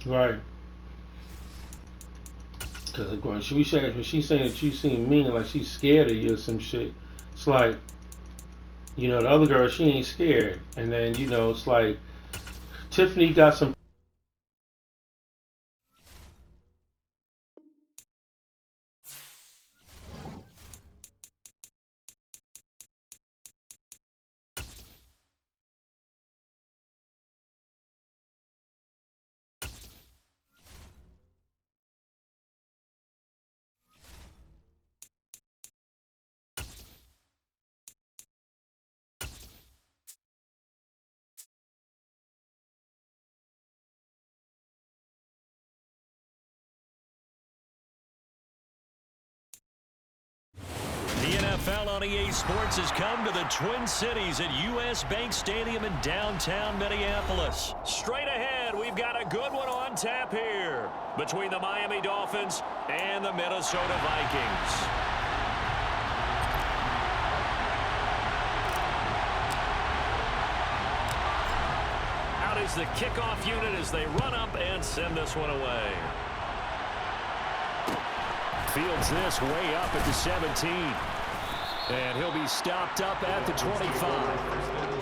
Right. Because when she's saying that you seem mean, like she's scared of you or some shit, it's like, the other girl, she ain't scared. And then, it's like, Tiffany got some. The NFL on EA Sports has come to the Twin Cities at U.S. Bank Stadium in downtown Minneapolis. Straight ahead, we've got a good one on tap here between the Miami Dolphins and the Minnesota Vikings. Out is the kickoff unit as they run up and send this one away. Fields this way up at the 17. And he'll be stopped up at the 25.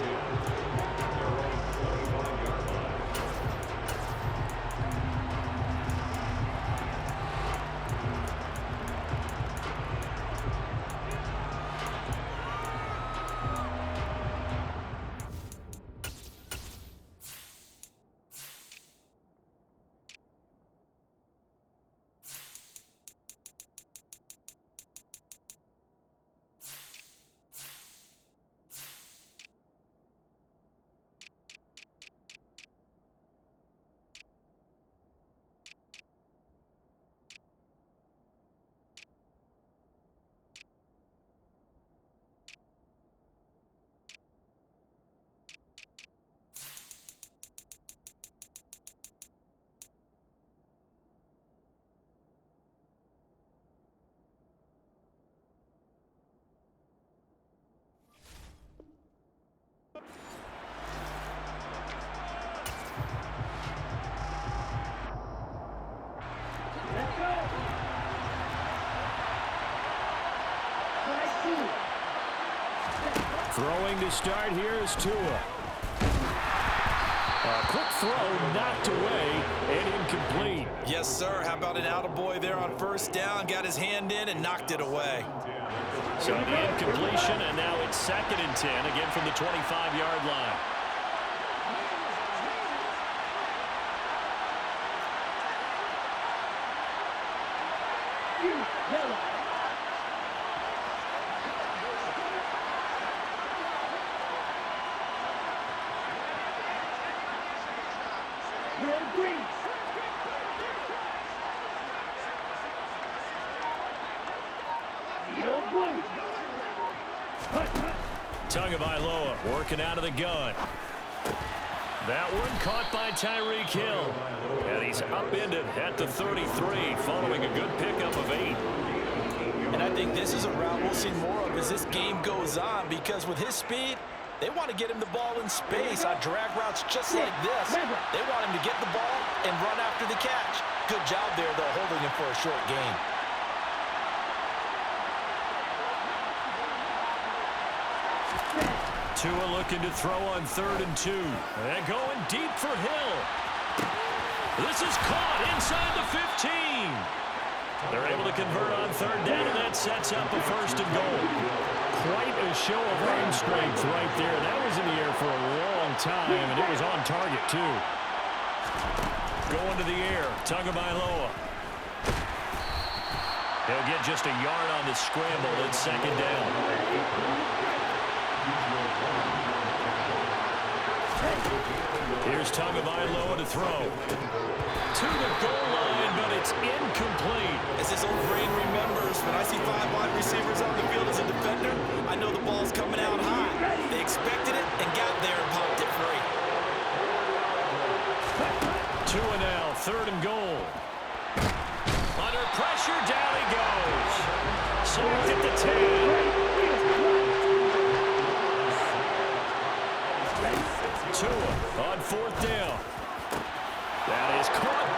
Throwing to start here is Tua. A quick throw knocked away and incomplete. Yes, sir. How about an attaboy there on first down? Got his hand in and knocked it away. So the incompletion, and now it's 2nd and 10, again from the 25-yard line. Tagovailoa working out of the gun. That one caught by Tyreek Hill. And he's upended at the 33 following a good pickup of 8. And I think this is a route we'll see more of as this game goes on, because with his speed, they want to get him the ball in space on drag routes just like this. They want him to get the ball and run after the catch. Good job there, though, holding him for a short gain. Tua looking to throw on 3rd and 2. And going deep for Hill. This is caught inside the 15. They're able to convert on 3rd down, and that sets up a 1st and goal. Quite a show of arm strength right there. That was in the air for a long time, and it was on target, too. Going to the air, Tagovailoa. He'll get just a yard on the scramble at 2nd down. Here's Tagovailoa to throw. To the goal line, but it's incomplete. As his old brain remembers, when I see 5 wide receivers on the field as a defender, I know the ball's coming out high. They expected it and got there and popped it free. Tua now, 3rd and goal. Under pressure, down he goes. Sacked at the 10. Tua on 4th down. That is caught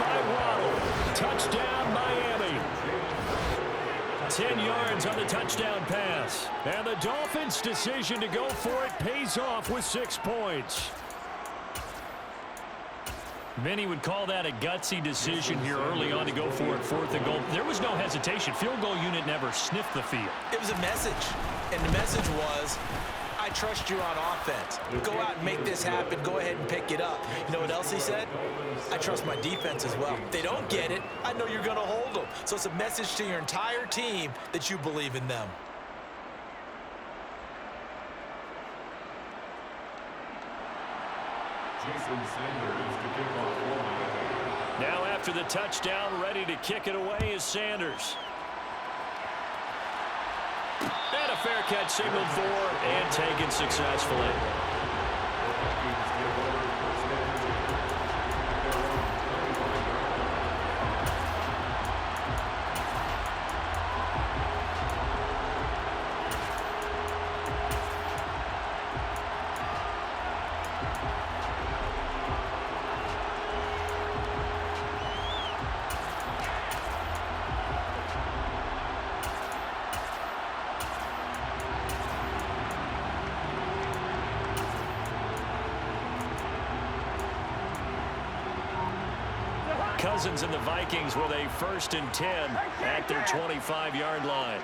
Touchdown, Miami. 10 yards on the touchdown pass. And the Dolphins' decision to go for it pays off with 6 points. Many would call that a gutsy decision here early on to go for it, 4th and goal. There was no hesitation. Field goal unit never sniffed the field. It was a message, and the message was, I trust you on offense. Go out and make this happen. Go ahead and pick it up. You know what else he said? I trust my defense as well. If they don't get it, I know you're going to hold them. So it's a message to your entire team that you believe in them. Now after the touchdown, ready to kick it away is Sanders. And a fair catch signaled for and taken successfully. Cousins and the Vikings with a 1st and 10 at their 25-yard line.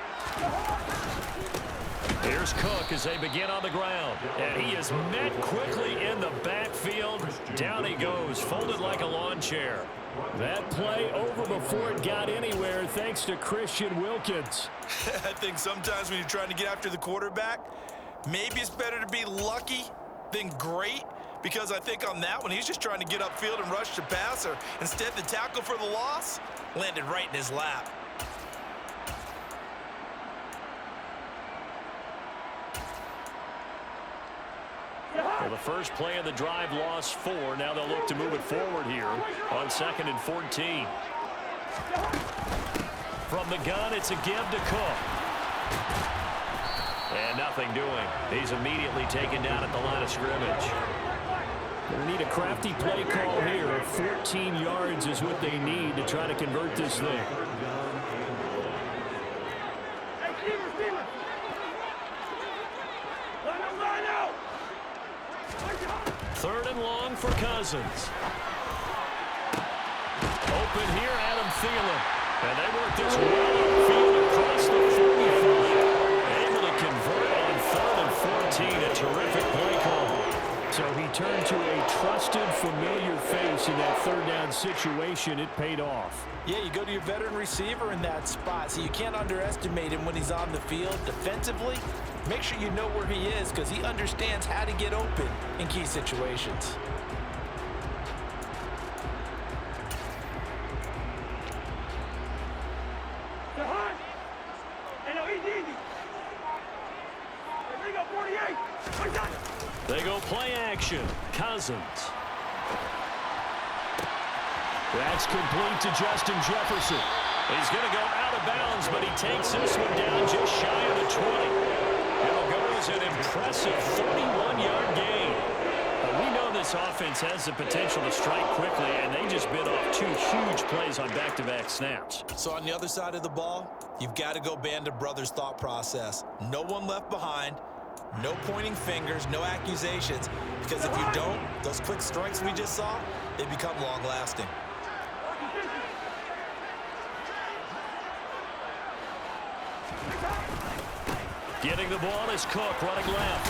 Here's Cook as they begin on the ground. And he is met quickly in the backfield. Down he goes, folded like a lawn chair. That play over before it got anywhere thanks to Christian Wilkins. I think sometimes when you're trying to get after the quarterback, maybe it's better to be lucky than great. Because I think on that one, he's just trying to get upfield and rush the passer. Instead, the tackle for the loss landed right in his lap. Well, the first play of the drive lost 4. Now they'll look to move it forward here on 2nd and 14. From the gun, it's a give to Cook. And nothing doing. He's immediately taken down at the line of scrimmage. They need a crafty play call here. 14 yards is what they need to try to convert this thing. Third and long for Cousins. Open here, Adam Thielen. And they work this well upfield across the 45. Able to convert on 3rd and 14. A terrific play call. So he turned to a trusted, familiar face in that 3rd down situation. It paid off. Yeah, you go to your veteran receiver in that spot, so you can't underestimate him when he's on the field. Defensively, make sure you know where he is because he understands how to get open in key situations. They go play action. Cousins. That's complete to Justin Jefferson. He's going to go out of bounds, but he takes this one down just shy of the 20. It'll go as an impressive 31-yard gain. But we know this offense has the potential to strike quickly, and they just bit off 2 huge plays on back-to-back snaps. So on the other side of the ball, you've got to go Band of Brothers thought process. No one left behind. No pointing fingers, no accusations, because if you don't, those quick strikes we just saw, they become long-lasting. Getting the ball is Cook running left.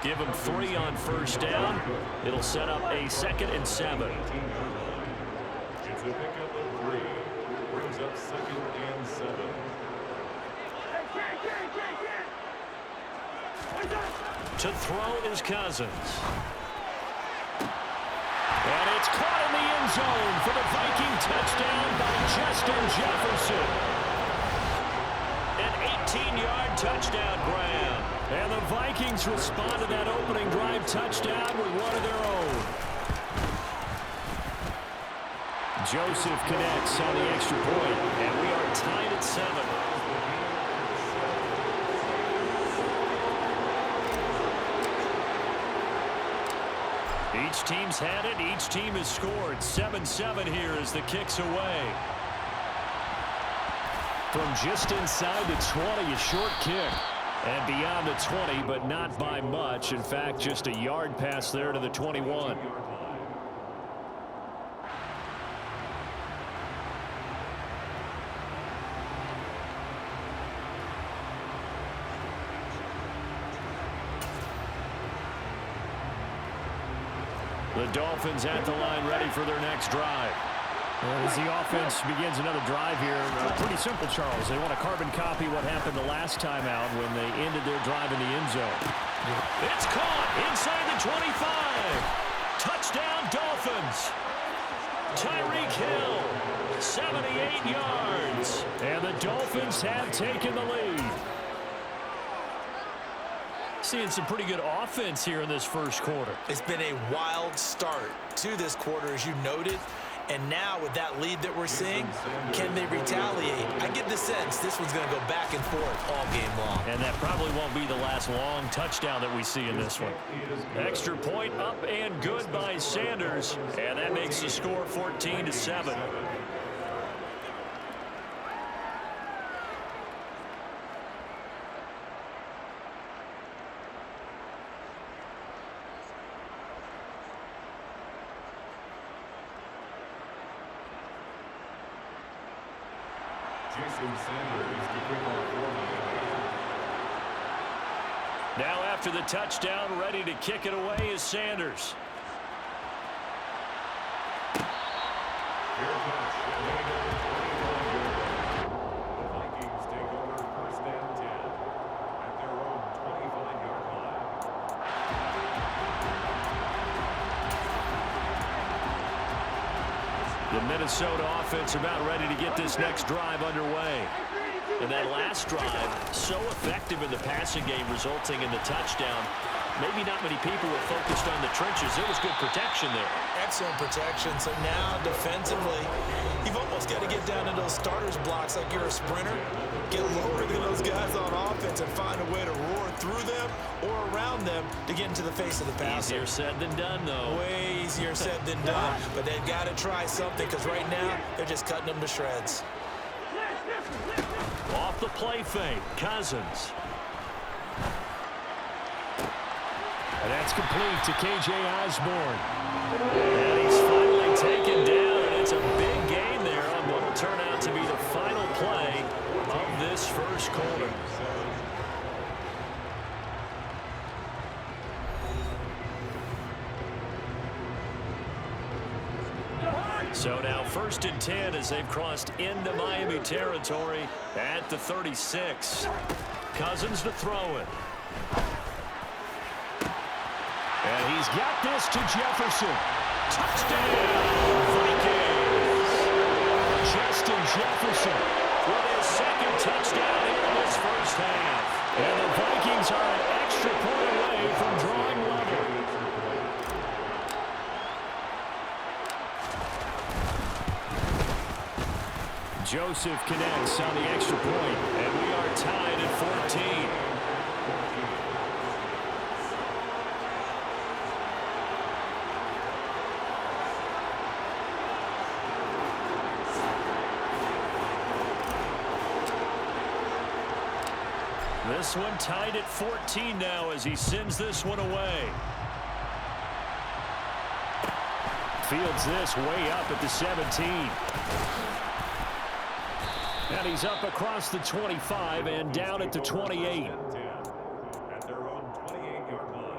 Give him 3 on 1st down. It'll set up a 2nd and 7. It's a pickup of 3. Brings up 2nd and 7. To throw is Cousins. And it's caught in the end zone for the Viking touchdown by Justin Jefferson. An 18-yard touchdown grab. And the Vikings respond to that opening drive touchdown with one of their own. Joseph connects on the extra point, and we are tied at 7. Each team's had it. Each team has scored. 7-7 here as the kick's away. From just inside the 20, a short kick. And beyond the 20, but not by much. In fact, just a yard pass there to the 21. The Dolphins at the line ready for their next drive. As the offense begins another drive here, pretty simple, Charles. They want to carbon copy what happened the last time out when they ended their drive in the end zone. It's caught inside the 25. Touchdown, Dolphins. Tyreek Hill, 78 yards. And the Dolphins have taken the lead. Seeing some pretty good offense here in this first quarter. It's been a wild start to this quarter, as you noted. And now with that lead that we're seeing, can they retaliate? I get the sense this one's going to go back and forth all game long. And that probably won't be the last long touchdown that we see in this one. Extra point up and good by Sanders. And that makes the score 14-7. Now after the touchdown, ready to kick it away is Sanders. The Minnesota offense about ready to get this next drive underway. And that last drive, so effective in the passing game, resulting in the touchdown. Maybe not many people were focused on the trenches. There was good protection there. Excellent protection. So now, defensively, you've almost got to get down to those starters blocks like you're a sprinter. Get lower than those guys on offense and find a way to roar through them or around them to get into the face of the passer. Easier said than done, though. Way easier said than done. But they've got to try something because right now, they're just cutting them to shreds. Off the play fake, Cousins. And that's complete to K.J. Osborne. And he's finally taken down, and it's a big gain there on what will turn out to be the final play of this first quarter. So now 1st and 10 as they've crossed into Miami territory at the 36. Cousins to throw it. And he's got this to Jefferson. Touchdown, Vikings! Justin Jefferson with his second touchdown here in this first half. And the Vikings are an extra point away from drawing level. Joseph connects on the extra point, and we are tied at 14. This one tied at 14 now as he sends this one away. Fields this way up at the 17. And he's up across the 25 and down at the 28. At their own 28-yard line.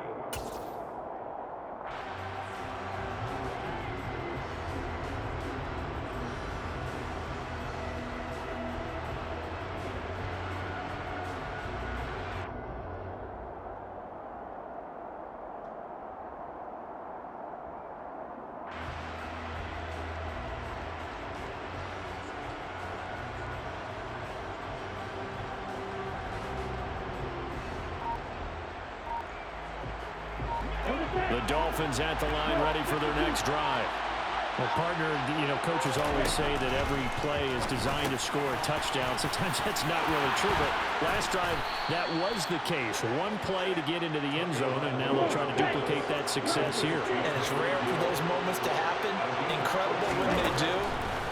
The Dolphins at the line ready for their next drive. Well, partner, you know, coaches always say that every play is designed to score a touchdown. Sometimes that's not really true, but last drive, that was the case. One play to get into the end zone, and now they'll try to duplicate that success here. And it's rare for those moments to happen. Incredible when they do.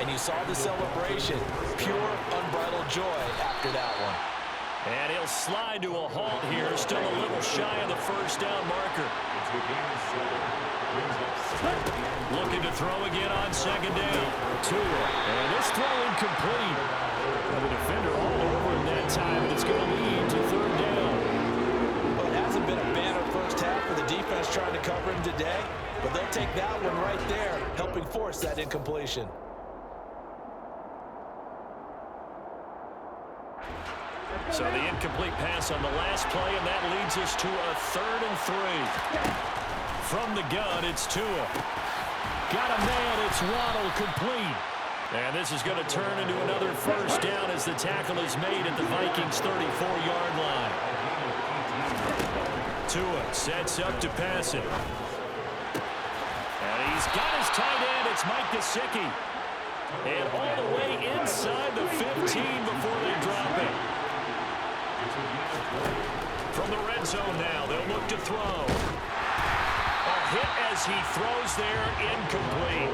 And you saw the celebration. Pure, unbridled joy after that one. And he'll slide to a halt here. Still a little shy of the first down marker. Looking to throw again on second down. Tua. And this throw incomplete. And the defender all over him that time, and it's going to lead to third down. Well, it hasn't been a banner first half for the defense trying to cover him today, but they'll take that one right there, helping force that incompletion. So the incomplete pass on the last play, and that leads us to a 3rd and 3. From the gun, it's Tua. Got a man, it's Waddle, complete. And this is going to turn into another first down as the tackle is made at the Vikings' 34-yard line. Tua sets up to pass it. And he's got his tight end, it's Mike Gesicki. And all the way inside the 15 before they drop it. From the red zone now, they'll look to throw. A hit as he throws there, incomplete.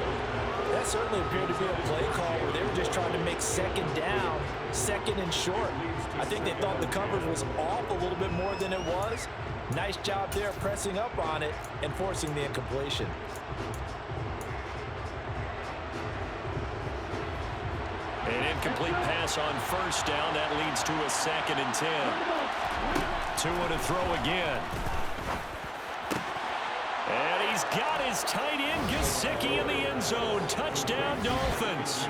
That certainly appeared to be a play call where they were just trying to make second down, second and short. I think they thought the coverage was off a little bit more than it was. Nice job there pressing up on it and forcing the incompletion. An incomplete pass on first down. That leads to a 2nd and 10. Tua to throw again. And he's got his tight end, Gesicki, in the end zone. Touchdown, Dolphins.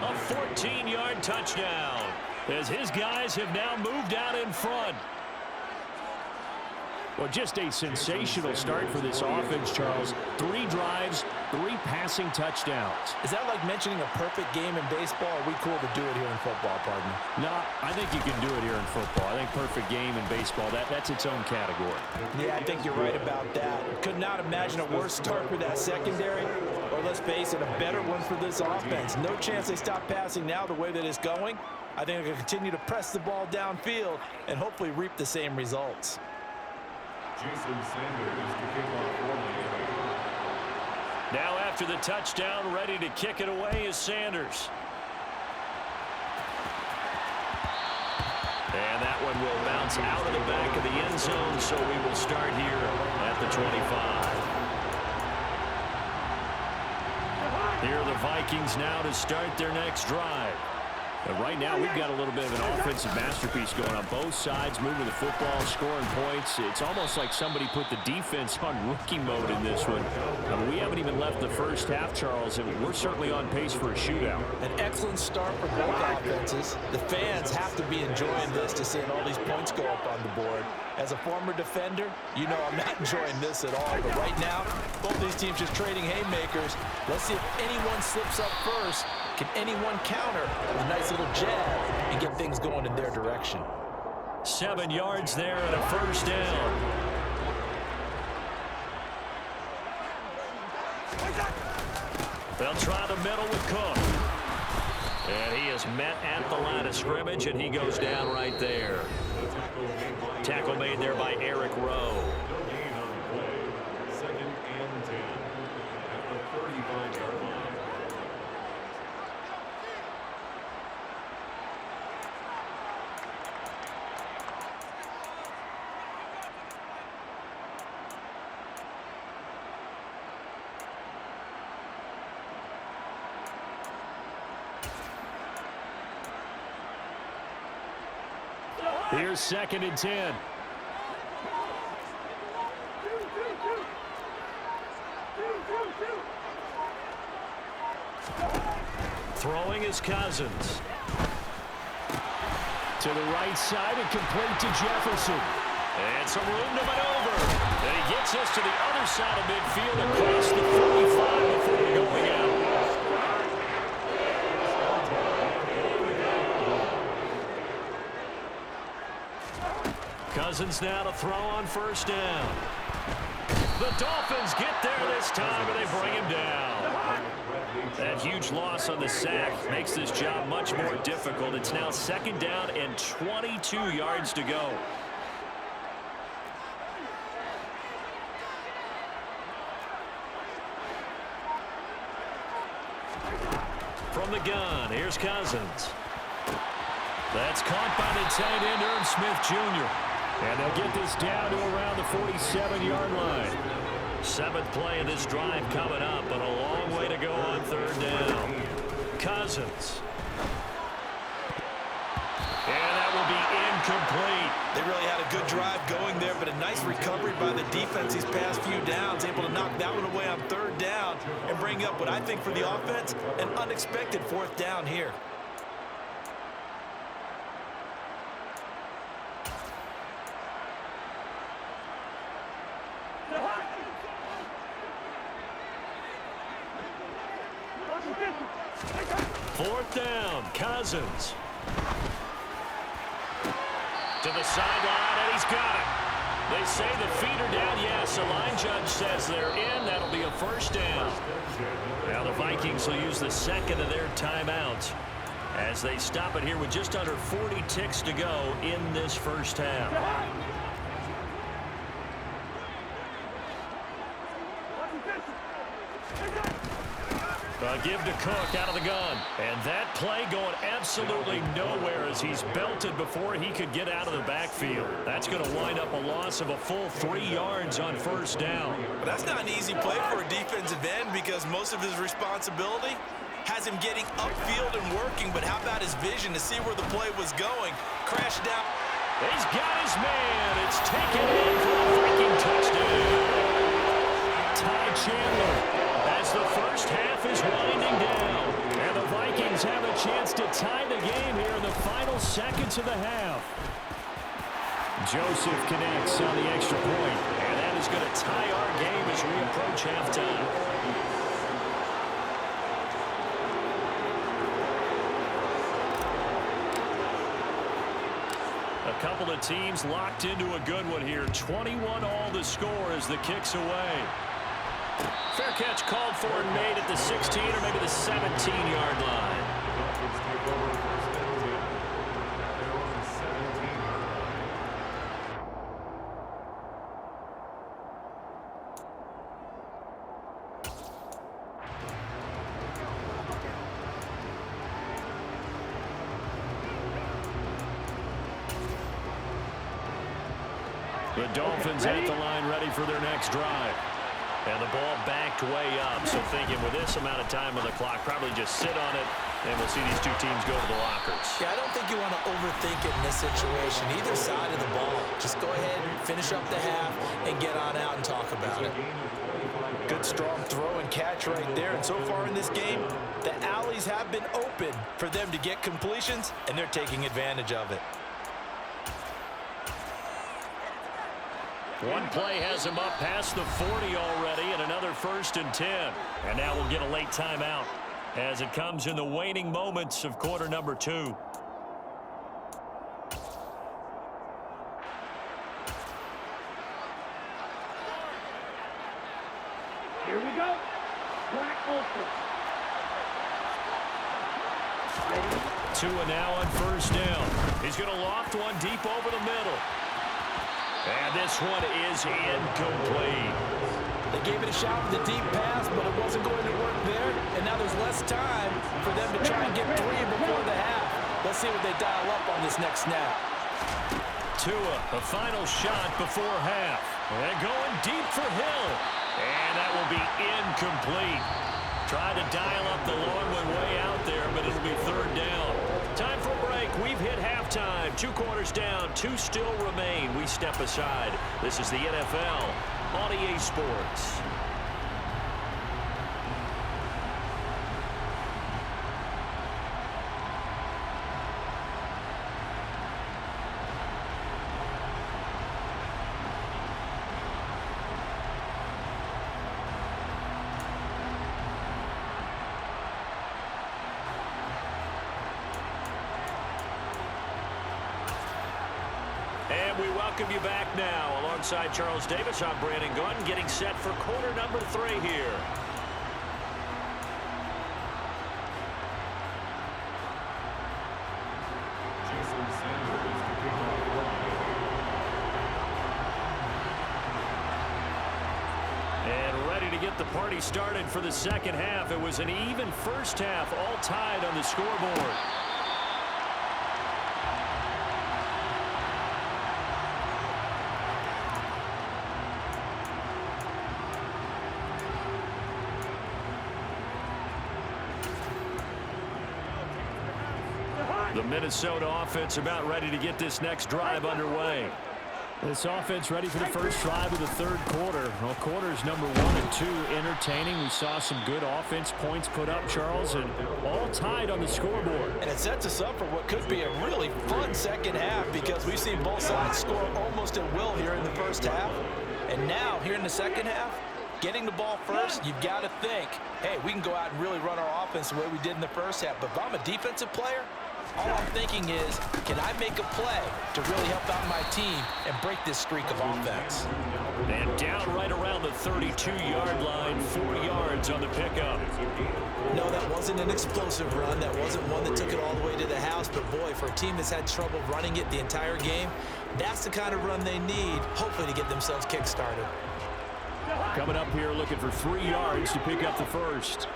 A 14-yard touchdown as his guys have now moved out in front. Well, just a sensational start for this offense, Charles. 3 drives, 3 passing touchdowns. Is that like mentioning a perfect game in baseball? Are we cool to do it here in football, partner? No, I think you can do it here in football. I think perfect game in baseball, that's its own category. Yeah, I think you're right about that. Could not imagine a worse start for that secondary, or let's face it, a better one for this offense. No chance they stop passing now the way that it's going. I think they're going to continue to press the ball downfield and hopefully reap the same results. Now after the touchdown, ready to kick it away is Sanders. And that one will bounce out of the back of the end zone, so we will start here at the 25. Here are the Vikings now to start their next drive. But right now, we've got a little bit of an offensive masterpiece going on both sides, moving the football, scoring points. It's almost like somebody put the defense on rookie mode in this one. We haven't even left the first half, Charles, and we're certainly on pace for a shootout. An excellent start for both offenses. The fans have to be enjoying this to seeing all these points go up on the board. As a former defender, you know I'm not enjoying this at all. But right now, both these teams just trading haymakers. Let's see if anyone slips up first. Can anyone counter with a nice little jab and get things going in their direction? 7 yards there and a first down. They'll try the middle with Cook. And he is met at the line of scrimmage, and he goes down right there. Tackle made there by Eric Rowe. 2nd and 10 at the 35-yard line. Here's 2nd and 10. Throwing is Cousins. To the right side and complete to Jefferson. And some room to maneuver. And he gets us to the other side of midfield across the 45 before going out. Cousins now to throw on first down. The Dolphins get there this time, and they bring him down. That huge loss on the sack makes this job much more difficult. It's now 2nd down and 22 yards to go. From the gun, here's Cousins. That's caught by the tight end, Irv Smith Jr. And they'll get this down to around the 47-yard line. 7th play of this drive coming up, but a long way to go on 3rd down. Cousins. And that will be incomplete. They really had a good drive going there, but a nice recovery by the defense these past few downs, able to knock that one away on 3rd down and bring up what I think for the offense, an unexpected 4th down here. Fourth down, Cousins. To the sideline, and he's got it. They say the feet are down. Yes, the line judge says they're in. That'll be a 1st down. Now the Vikings will use the 2nd of their timeouts as they stop it here with just under 40 ticks to go in this 1st half. Give to Cook out of the gun. And that play going absolutely nowhere as he's belted before he could get out of the backfield. That's going to wind up a loss of a full 3 yards on 1st down. But that's not an easy play for a defensive end because most of his responsibility has him getting upfield and working. But how about his vision to see where the play was going? Crashed down. He's got his man. It's taken in for a Viking touchdown. Ty Chandler. As the 1st half is winding down. And the Vikings have a chance to tie the game here in the final seconds of the half. Joseph connects on the extra point. And that is going to tie our game as we approach halftime. A couple of teams locked into a good one here. 21 all the score as the kick's away. Fair catch called for and made at the 16 or maybe the 17-yard line. The Dolphins at the line ready for their next drive. And the ball backed way up. So thinking with this amount of time on the clock, probably just sit on it, and we'll see these two teams go to the lockers. Yeah, I don't think you want to overthink it in this situation. Either side of the ball. Just go ahead, finish up the half, and get on out and talk about it. Good strong throw and catch right there. And so far in this game, the alleys have been open for them to get completions, and they're taking advantage of it. One play has him up past the 40 already, and another 1st and 10. And now we'll get a late timeout as it comes in the waning moments of quarter number 2. Here we go. Black Ultra. Tua now on 1st down. He's going to loft one deep over the middle. And this one is incomplete. They gave it a shot with a deep pass, but it wasn't going to work there. And now there's less time for them to try and get 3 before the half. Let's see what they dial up on this next snap. Tua, a final shot before half. And going deep for Hill. And that will be incomplete. Tried to dial up the long one way out there, but it'll be 3rd down. Time for a break. We've hit halftime. 2 quarters down. 2 still remain. We step aside. This is the NFL on EA Sports. And we welcome you back now. Alongside Charles Davis, I'm Brandon Gunn, getting set for quarter number 3 here. And ready to get the party started for the second half. It was an even first half, all tied on the scoreboard. The Minnesota offense about ready to get this next drive underway. This offense ready for the first drive of the third quarter. Well, quarters number 1 and 2 entertaining. We saw some good offense points put up, Charles, and all tied on the scoreboard. And it sets us up for what could be a really fun second half because we've seen both sides score almost at will here in the first half. And now, here in the second half, getting the ball first, you've got to think, hey, we can go out and really run our offense the way we did in the first half. But if I'm a defensive player, all I'm thinking is, can I make a play to really help out my team and break this streak of offense? And down right around the 32-yard line, 4 yards on the pickup. No, that wasn't an explosive run. That wasn't one that took it all the way to the house. But, boy, for a team that's had trouble running it the entire game, that's the kind of run they need, hopefully, to get themselves kick-started. Coming up here looking for 3 yards to pick up the first.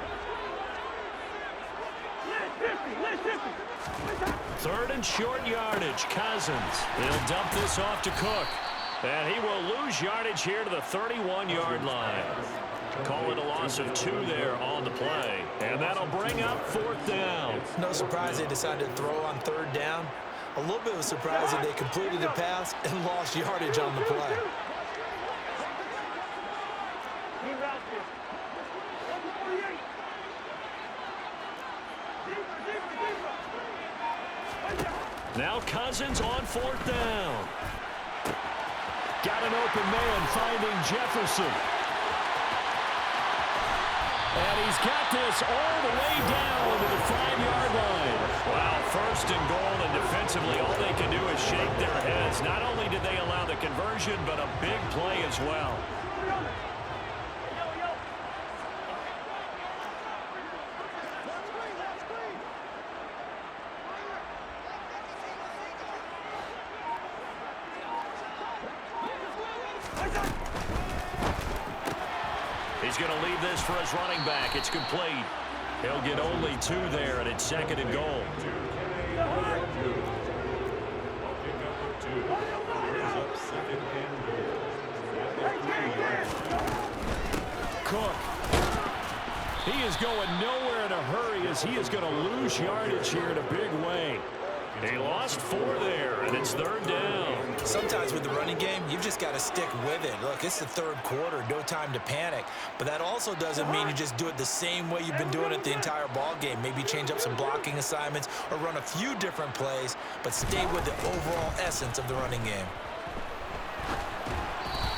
Third and short yardage, Cousins. He'll dump this off to Cook. And he will lose yardage here to the 31-yard line. Call it a loss of 2 there on the play. And that'll bring up 4th down. No surprise they decided to throw on 3rd down. A little bit of a surprise that they completed a pass and lost yardage on the play. Now Cousins on 4th down. Got an open man finding Jefferson. And he's got this all the way down to the 5-yard line. Wow, 1st and goal, and defensively all they can do is shake their heads. Not only did they allow the conversion, but a big play as well. He's going to leave this for his running back. It's complete. He'll get only 2 there, and it's 2nd and goal. Cook. He is going nowhere in a hurry as he is going to lose yardage here in a big way. He lost 4 there, and it's 3rd down. Sometimes with the running game, you've just got to stick with it. Look, it's the 3rd quarter, no time to panic. But that also doesn't mean you just do it the same way you've been doing it the entire ball game. Maybe change up some blocking assignments or run a few different plays, but stay with the overall essence of the running game.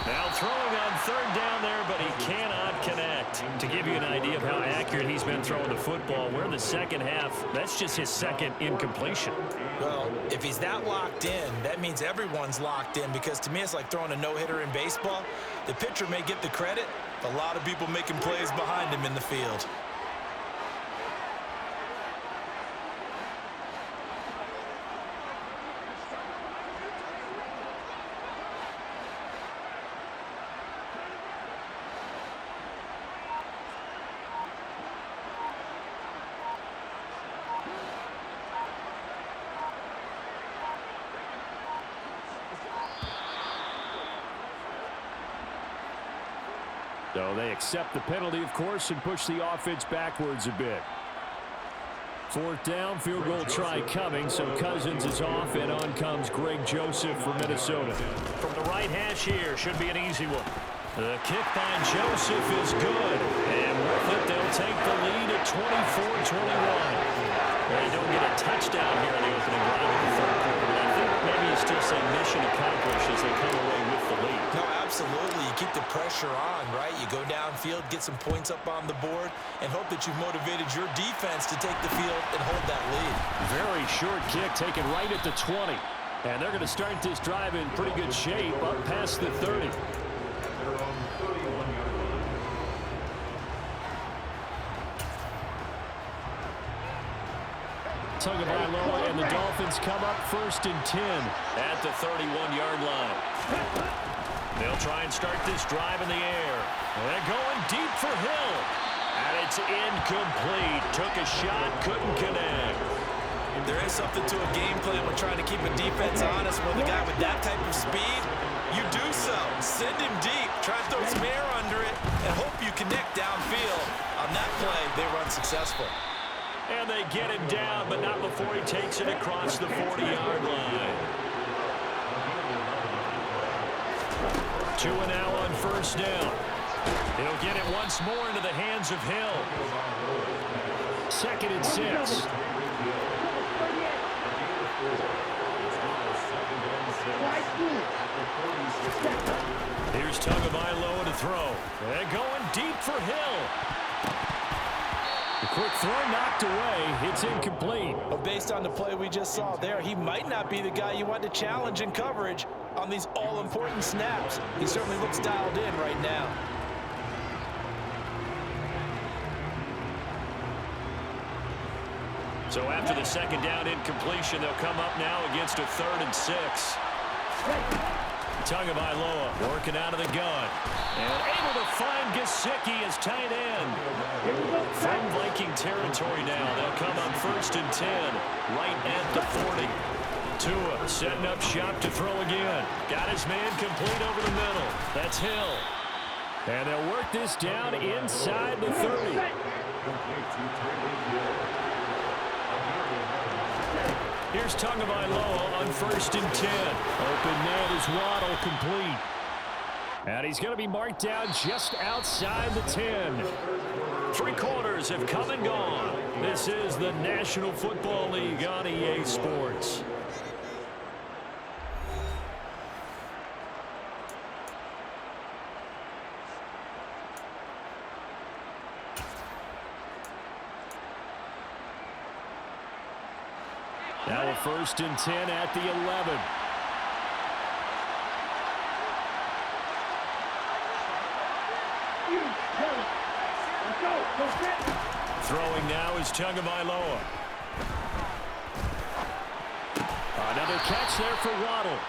Now throwing on 3rd down there, but he cannot connect. To give you an idea of how accurate he's been throwing the football, we're in the second half. That's just his 2nd incompletion. Well, if he's that locked in, that means everyone's locked in, because to me it's like throwing a no-hitter in baseball. The pitcher may get the credit, but a lot of people making plays behind him in the field. So they accept the penalty, of course, and push the offense backwards a bit. 4th down, field goal try coming, so Cousins is off, and on comes Greg Joseph for Minnesota. From the right hash here, should be an easy one. The kick by Joseph is good, and with it, they'll take the lead at 24-21. They don't get a touchdown here in the opening drive of the 3rd quarter, but I think maybe you still say mission accomplished as they come away with the lead. No, absolutely. You keep the pressure on, right? You go downfield, get some points up on the board, and hope that you've motivated your defense to take the field and hold that lead. Very short kick taken right at the 20. And they're going to start this drive in pretty good shape up past the 30. Tagovailoa and the Dolphins come up 1st and 10 at the 31-yard line. They'll try and start this drive in the air. They're going deep for Hill. And it's incomplete. Took a shot, couldn't connect. There is something to a game plan when trying to keep a defense honest. With a guy with that type of speed, you do so. Send him deep. Try to throw some air under it and hope you connect downfield. On that play, they were unsuccessful. And they get him down, but not before he takes it across the 40-yard line. Tua now on 1st down. He'll get it once more into the hands of Hill. 2nd and 6. Here's Tagovailoa to throw. And going deep for Hill. The quick throw knocked away. It's incomplete. But based on the play we just saw there, he might not be the guy you want to challenge in coverage on these all-important snaps. He certainly looks dialed in right now. So after the 2nd down incompletion, they'll come up now against a 3rd and 6. Tagovailoa working out of the gun. And able to find Gesicki as tight end. From Viking territory now, they'll come up 1st and 10, right at the 40. Tua setting up shop to throw again. Got his man complete over the middle. That's Hill. And they'll work this down inside the 30. Here's Tagovailoa on 1st and 10. Open man is Waddle, complete. And he's going to be marked down just outside the 10. 3 quarters have come and gone. This is the National Football League on EA Sports. Now a 1st and 10 at the 11. Throwing now is Tagovailoa. Another catch there for Waddle.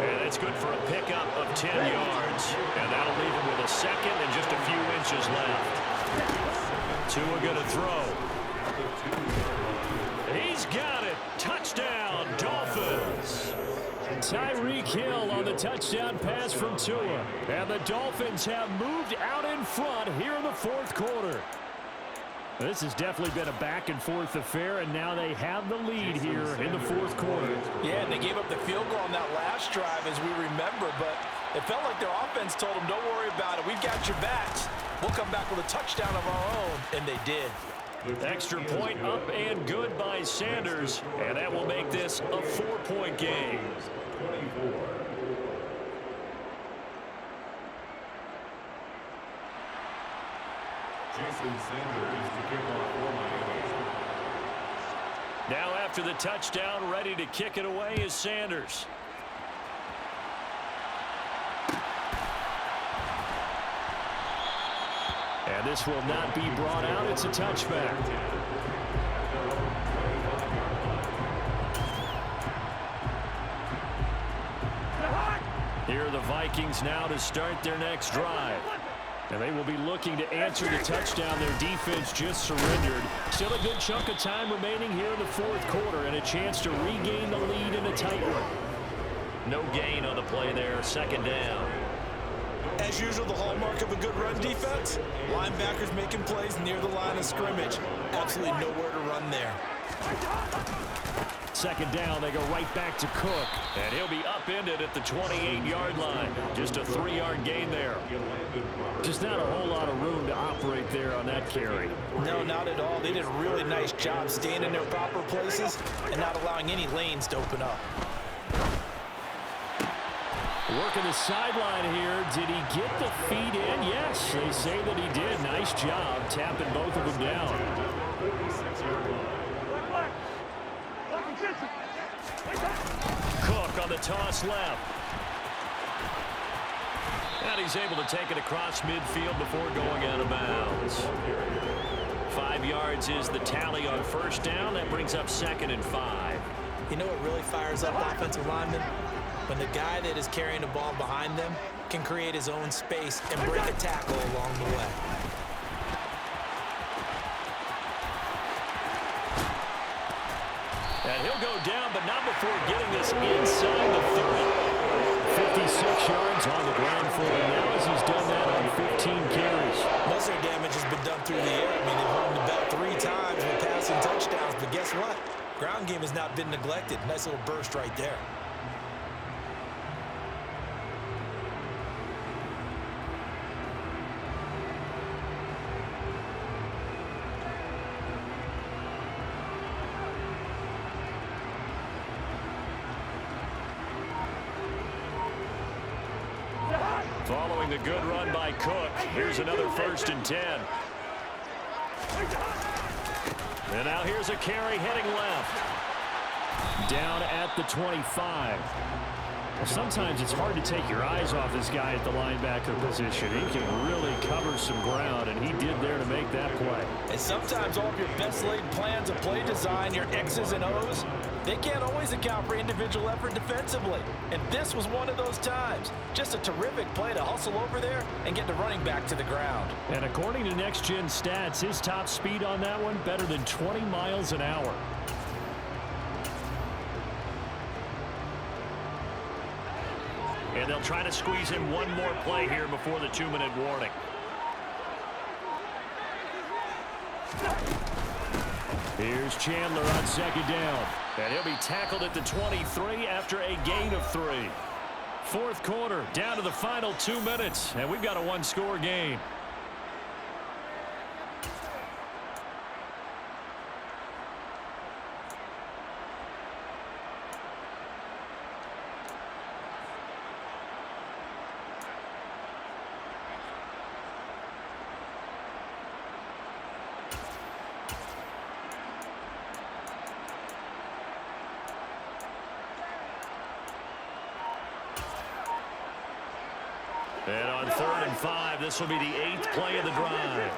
And it's good for a pickup of 10 yards. And that'll leave him with a 2nd and just a few inches left. Tua going to throw. He's got it. Touchdown, Dolphins. Tyreek Hill on the touchdown pass from Tua. And the Dolphins have moved out in front here in the 4th quarter. This has definitely been a back-and-forth affair, and now they have the lead here in the 4th quarter. Yeah, and they gave up the field goal on that last drive, as we remember, but it felt like their offense told them, don't worry about it. We've got your backs. We'll come back with a touchdown of our own, and they did. Extra point up and good by Sanders, and that will make this a 4-point game. 24. Jason Sanders to kick off for Miami. Now after the touchdown, ready to kick it away is Sanders. And this will not be brought out. It's a touchback. Here are the Vikings now to start their next drive. And they will be looking to answer the touchdown their defense just surrendered. Still a good chunk of time remaining here in the 4th quarter and a chance to regain the lead in a tight one. No gain on the play there, 2nd down. As usual, the hallmark of a good run defense, linebackers making plays near the line of scrimmage. Absolutely nowhere to run there. 2nd down, they go right back to Cook. And he'll be upended at the 28-yard line. Just a 3-yard gain there. Just not a whole lot of room to operate there on that carry. No, not at all. They did a really nice job staying in their proper places and not allowing any lanes to open up. Working the sideline here. Did he get the feet in? Yes, they say that he did. Nice job tapping both of them down. Cook on the toss left. And he's able to take it across midfield before going out of bounds. 5 yards is the tally on first down. That brings up 2nd and 5. You know what really fires up offensive linemen? When the guy that is carrying the ball behind them can create his own space and break a tackle along the way. And he'll go down, but not before getting this inside the 30. 56 yards on the ground for him now as he's done that on 15 carries. Most of their damage has been done through the air. I mean, they've run the ball 3 times with passing touchdowns, but guess what? Ground game has not been neglected. Nice little burst right there. Following the good run by Cook, here's another 1st and 10. And now here's a carry heading left. Down at the 25. Well, sometimes it's hard to take your eyes off this guy at the linebacker position. He can really cover some ground, and he did there to make that play. And sometimes all of your best laid plans of play design, your X's and O's, they can't always account for individual effort defensively. And this was one of those times. Just a terrific play to hustle over there and get the running back to the ground. And according to Next Gen Stats, his top speed on that one better than 20 miles an hour. And they'll try to squeeze in one more play here before the 2-minute warning. Here's Chandler on 2nd down. And he'll be tackled at the 23 after a gain of 3. 4th quarter, down to the final 2 minutes, and we've got a 1-score game. And on 3rd and 5, this will be the 8th play of the drive.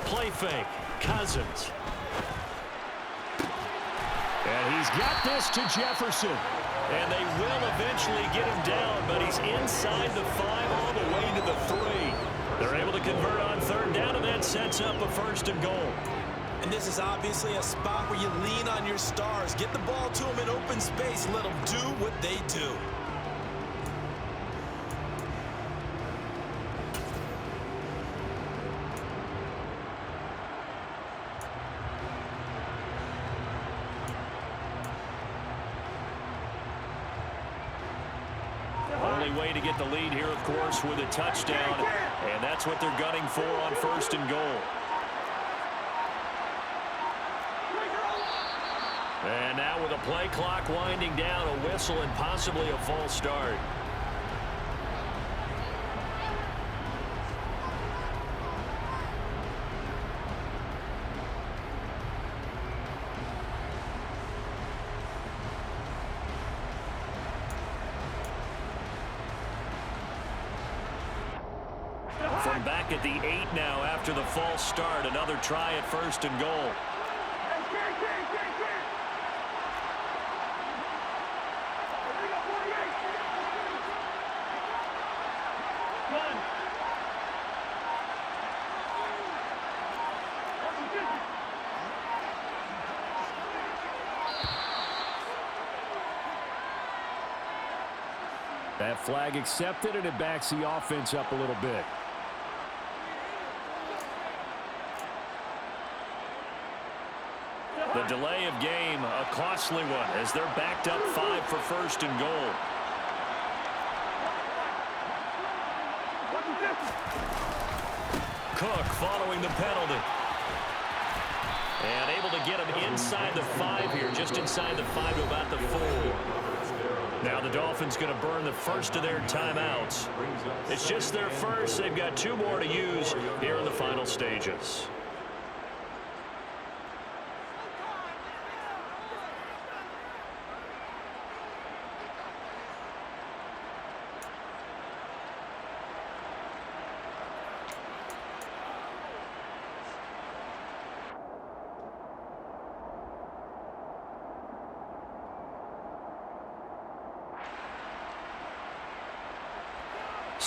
Play fake, Cousins. And he's got this to Jefferson. And they will eventually get him down, but he's inside the 5 all the way to the 3. They're able to convert on 3rd down, and that sets up a 1st and goal. And this is obviously a spot where you lean on your stars. Get the ball to them in open space. Let them do what they do. Way to get the lead here, of course, with a touchdown, and that's what they're gunning for on 1st and goal. And now with a play clock winding down, a whistle and possibly a false start. From back at the 8 now after the false start. Another try at 1st and goal. That flag accepted, and it backs the offense up a little bit. The delay of game, a costly one, as they're backed up 5 for 1st and goal. Cook following the penalty. And able to get him inside the 5 here, just inside the 5 to about the 4. Now the Dolphins going to burn the first of their timeouts. It's just their first. They've got 2 more to use here in the final stages.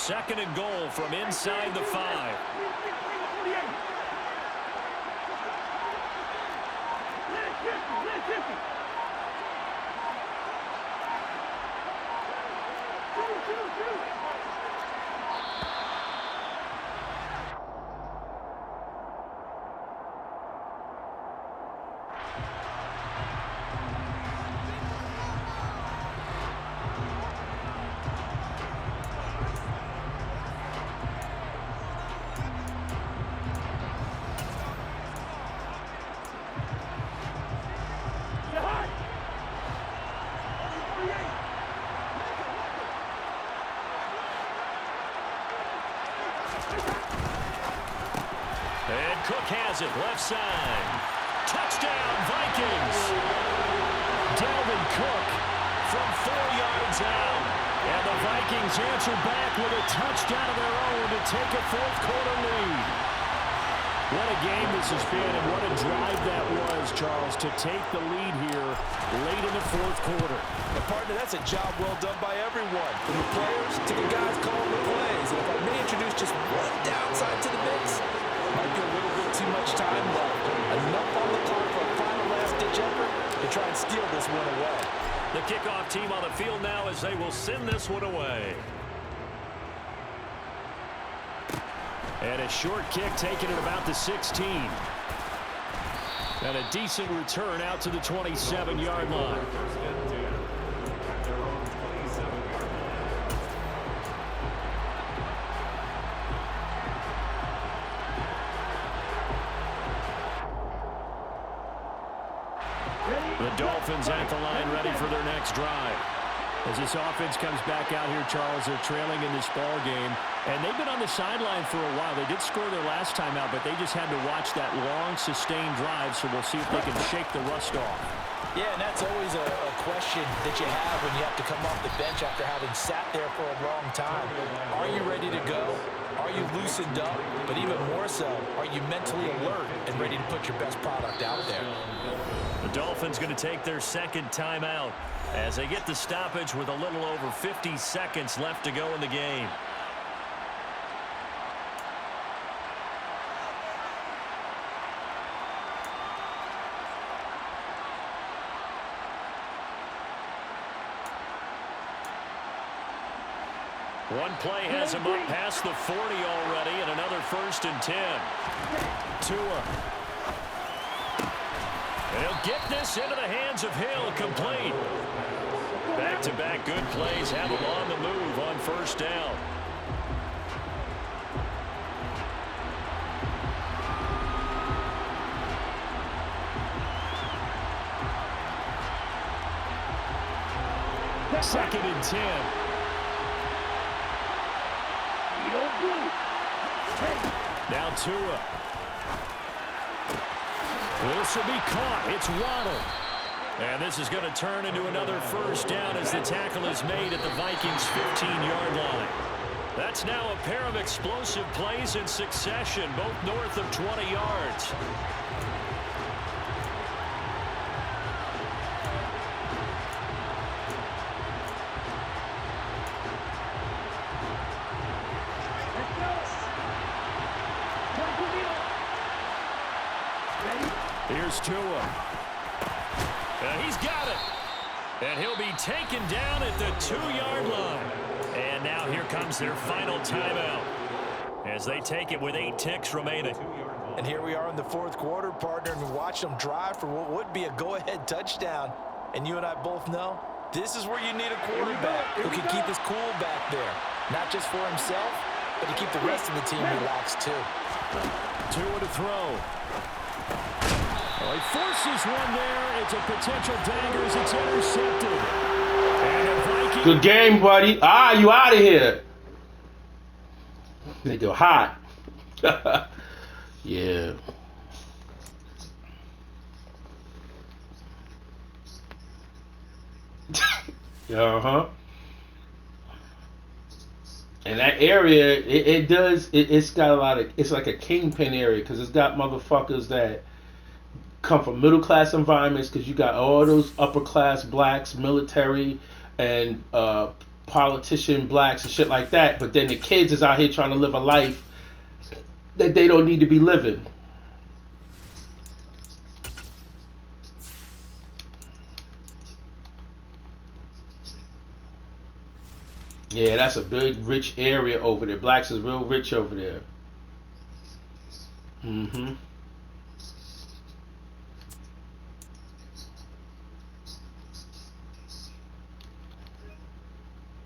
second and goal from inside the 5. And Cook has it, left side. Touchdown, Vikings. Dalvin Cook from 4 yards out. And the Vikings answer back with a touchdown of their own to take a fourth-quarter lead. What a game this has been, and what a drive that was, Charles, to take the lead here late in the fourth quarter. And partner, that's a job well done by everyone, from the players to the guys calling the plays. And if I may introduce just one downside to the mix, might be a little bit too much time left. Enough on the clock for a final last-ditch effort to try and steal this one away. The kickoff team on the field now as they will send this one away. And a short kick taken at about the 16. And a decent return out to the 27-yard line. First and 10 at their own 27-yard line. The Dolphins at the line ready for their next drive. As this offense comes back out here, Charles, they're trailing in this ball game, and they've been on the sideline for a while. They did score their last time out, but they just had to watch that long, sustained drive, so we'll see if they can shake the rust off. Yeah, and that's always a question that you have when you have to come off the bench after having sat there for a long time. Are you ready to go? Are you loosened up? But even more so, are you mentally alert and ready to put your best product out there? The Dolphins going to take their second timeout as they get the stoppage with a little over 50 seconds left to go in the game. One play has him up past the 40 already, and another 1st and 10. Tua. And he'll get this into the hands of Hill, complete. Back-to-back good plays have him on the move on 1st down. Second and 10. Now Tua. This will be caught. It's Waddle. And this is going to turn into another 1st down as the tackle is made at the Vikings' 15-yard line. That's now a pair of explosive plays in succession, both north of 20 yards. Here's Tua. He's got it. And he'll be taken down at the 2-yard line. And now here comes their final timeout as they take it with 8 ticks remaining. And here we are in the 4th quarter, partner, and we watch them drive for what would be a go-ahead touchdown. And you and I both know this is where you need a quarterback who can keep his cool back there. Not just for himself, but to keep the rest of the team relaxed too. Tua to throw. Well, he forces one there. It's a potential dagger as it's intercepted. And the Vikings... Good game, buddy. You out of here. They go hot. Yeah. Uh-huh. And that area, it's got a lot of, it's like a kingpin area because it's got motherfuckers that come from middle class environments because you got all those upper class blacks, military, and politician blacks and shit like that, but then the kids is out here trying to live a life that they don't need to be living. Yeah, that's a big rich area over there. Blacks is real rich over there.